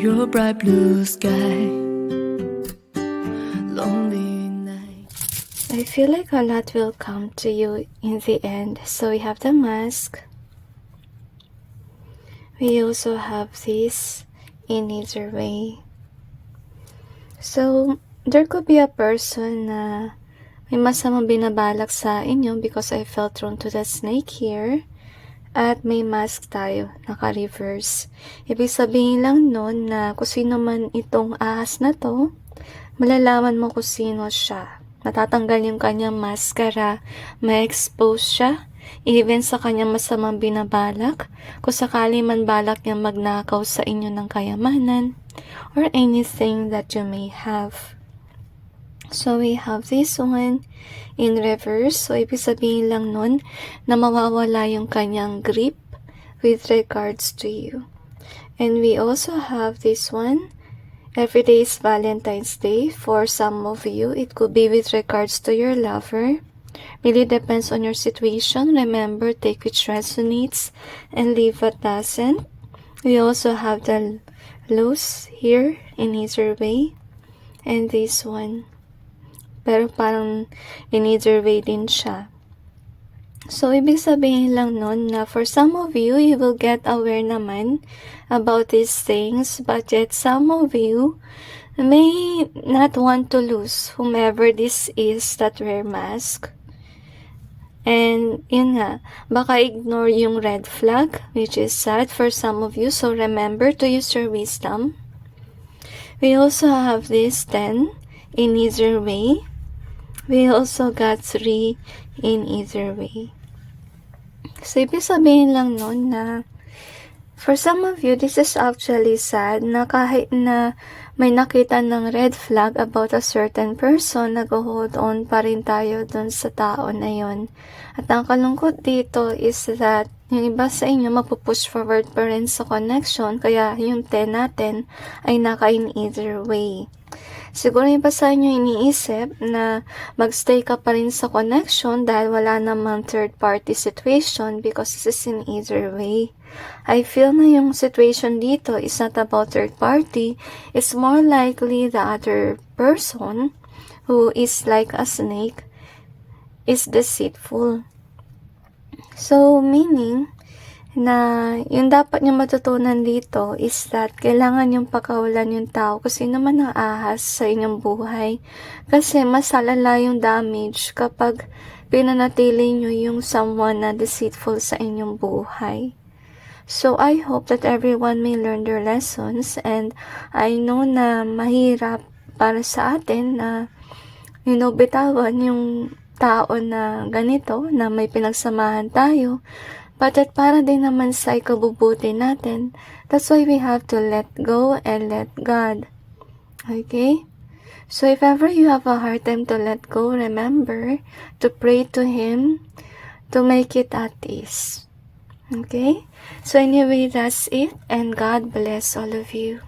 your bright blue sky. Lonely night. I feel like a lot will come to you in the end. So we have the mask. We also have this in either way. So there could be a person na may masamang binabalak sa inyo because I felt drawn to the snake here. At may mask tayo, naka-reverse. Ibig sabihin lang nun na kung sino man itong ahas na to, malalaman mo kung sino siya. Natatanggal yung kanyang maskara, ma-expose siya, even sa kanyang masamang binabalak, kung sakali man balak niyang magnakaw sa inyo ng kayamanan, or anything that you may have. So we have this one in reverse. So ibig sabihin lang nun na mawawala yung kanyang grip with regards to you. And we also have this one. Every day is Valentine's Day. For some of you, it could be with regards to your lover. Really depends on your situation. Remember, take which resonates and leave what doesn't. We also have the loose here in either way. And this one. Pero parang in either way din siya. So, ibig sabihin lang nun na for some of you, you will get aware naman about these things, but yet some of you may not want to lose whomever this is that wear mask. And, yun nga, baka ignore yung red flag, which is sad for some of you, so remember to use your wisdom. We also have this 10 in either way. We also got 3 in either way. So, ibig sabihin lang nun na for some of you, this is actually sad na kahit na may nakita ng red flag about a certain person, nag-hold on pa rin tayo dun sa tao na yun. At ang kalungkot dito is that yung iba sa inyo mapupush forward pa rin sa connection, kaya yung 10 natin ay naka in either way. Siguro yung iba sa inyo iniisip na magstay ka pa rin sa connection dahil wala namang third party situation because this is in either way. I feel na yung situation dito is not about third party. It's more likely the other person who is like a snake is deceitful. So, meaning na yung dapat nyo matutunan dito is that kailangan yung pakawalan yung tao kung sino man ang ahas sa inyong buhay. Kasi mas lalala yung damage kapag pinanatili nyo yung someone na deceitful sa inyong buhay. So, I hope that everyone may learn their lessons, and I know na mahirap para sa atin na bitawan yung tao na ganito, na may pinagsamahan tayo. But at para din naman sa ikabubuti natin, that's why we have to let go and let God. Okay? So if ever you have a hard time to let go, remember to pray to Him to make it at ease. Okay? So anyway, that's it, and God bless all of you.